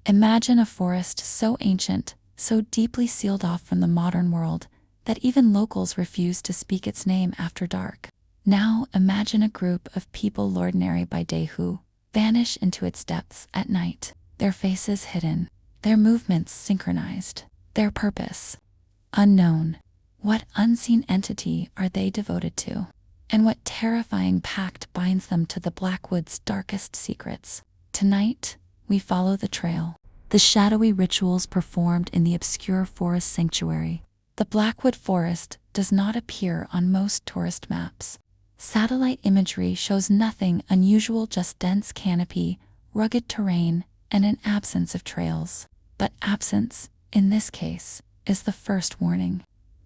Imagine a forest so ancient, so deeply sealed off from the modern world, that even locals refuse to speak its name after dark. Now imagine a group of people ordinary by day who vanish into its depths at night, their faces hidden, their movements synchronized, their purpose unknown. What unseen entity are they devoted to? And what terrifying pact binds them to the Blackwood's darkest secrets? Tonight, we follow the trail, the shadowy rituals performed in the obscure forest sanctuary. The Blackwood Forest does not appear on most tourist maps. Satellite imagery shows nothing unusual, just dense canopy, rugged terrain, and an absence of trails. But absence, in this case, is the first warning.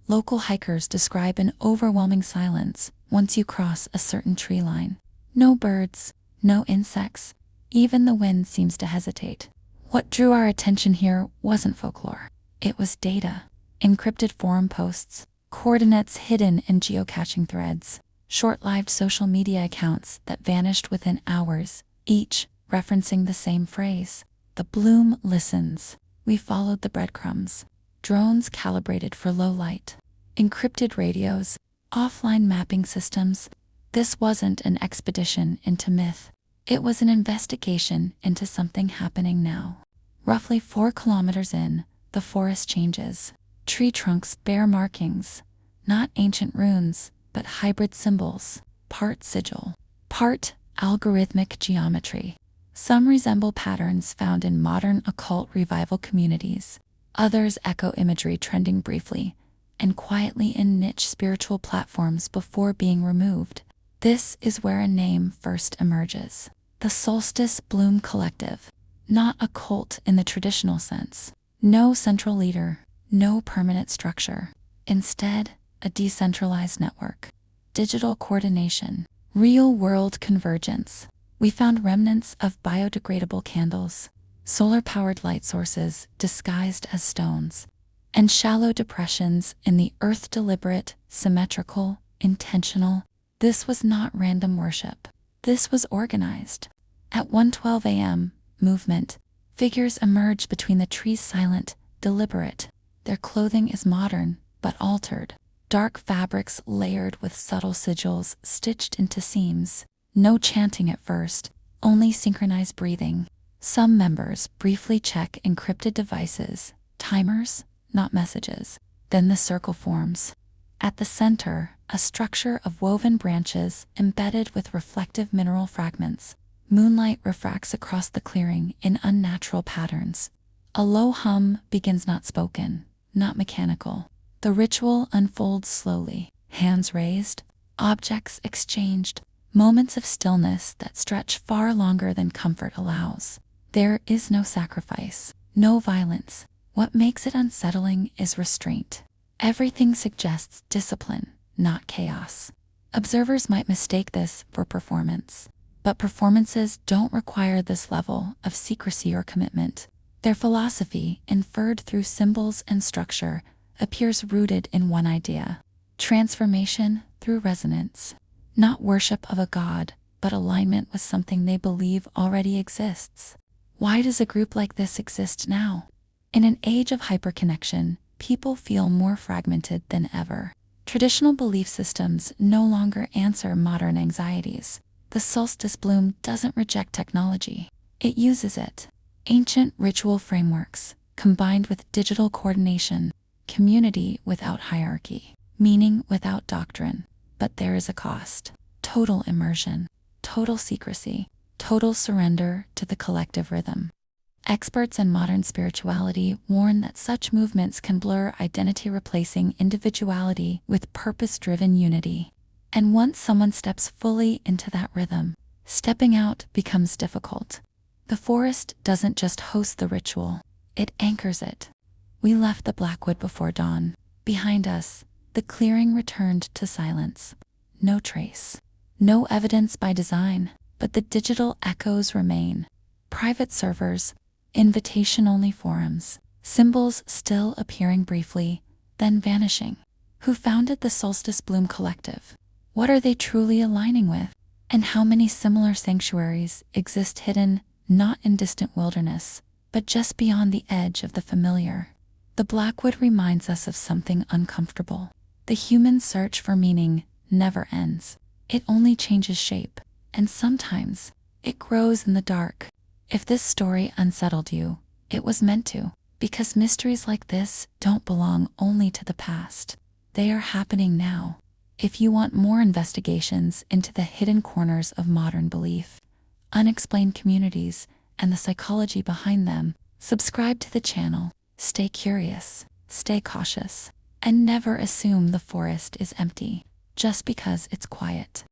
Local hikers describe an overwhelming silence once you cross a certain tree line. No birds, no insects, even the wind seems to hesitate. What drew our attention here wasn't folklore. It was data. Encrypted forum posts, coordinates hidden in geocaching threads, short-lived social media accounts that vanished within hours, each referencing the same phrase. The bloom listens. We followed the breadcrumbs. Drones calibrated for low light. Encrypted radios, offline mapping systems. This wasn't an expedition into myth. It was an investigation into something happening now. Roughly 4 kilometers in, the forest changes. Tree trunks bear markings, not ancient runes, but hybrid symbols, part sigil, part algorithmic geometry. Some resemble patterns found in modern occult revival communities. Others echo imagery trending briefly and quietly in niche spiritual platforms before being removed. This is where a name first emerges. The Solstice Bloom Collective. Not a cult in the traditional sense. No central leader. No permanent structure. Instead, a decentralized network. Digital coordination. Real-world convergence. We found remnants of biodegradable candles, solar-powered light sources disguised as stones, and shallow depressions in the earth. Deliberate, symmetrical, intentional. This was not random worship. This was organized. At 1:12 a.m., movement. Figures emerge between the trees, silent, deliberate. Their clothing is modern, but altered. Dark fabrics layered with subtle sigils stitched into seams. No chanting at first, only synchronized breathing. Some members briefly check encrypted devices, timers, not messages. Then the circle forms. At the center, a structure of woven branches embedded with reflective mineral fragments. Moonlight refracts across the clearing in unnatural patterns. A low hum begins, not spoken, not mechanical. The ritual unfolds slowly. Hands raised, objects exchanged, moments of stillness that stretch far longer than comfort allows. There is no sacrifice, no violence. What makes it unsettling is restraint. Everything suggests discipline, not chaos. Observers might mistake this for performance, but performances don't require this level of secrecy or commitment. Their philosophy, inferred through symbols and structure, appears rooted in one idea: transformation through resonance. Not worship of a god, but alignment with something they believe already exists. Why does a group like this exist now? In an age of hyperconnection, people feel more fragmented than ever. Traditional belief systems no longer answer modern anxieties. The solstice bloom doesn't reject technology. It uses it. Ancient ritual frameworks, combined with digital coordination, community without hierarchy, meaning without doctrine. But there is a cost. Total immersion, total secrecy, total surrender to the collective rhythm. Experts in modern spirituality warn that such movements can blur identity, replacing individuality with purpose-driven unity. And once someone steps fully into that rhythm, stepping out becomes difficult. The forest doesn't just host the ritual, it anchors it. We left the Blackwood before dawn. Behind us, the clearing returned to silence. No trace. No evidence by design, but the digital echoes remain. Private servers, invitation-only forums, symbols still appearing briefly, then vanishing. Who founded the Solstice Bloom Collective? What are they truly aligning with? And how many similar sanctuaries exist hidden, not in distant wilderness, but just beyond the edge of the familiar. The Blackwood reminds us of something uncomfortable. The human search for meaning never ends. It only changes shape, and sometimes it grows in the dark. If this story unsettled you, it was meant to, because mysteries like this don't belong only to the past. They are happening now. If you want more investigations into the hidden corners of modern belief, unexplained communities, and the psychology behind them, subscribe to the channel. Stay curious, stay cautious, and never assume the forest is empty just because it's quiet.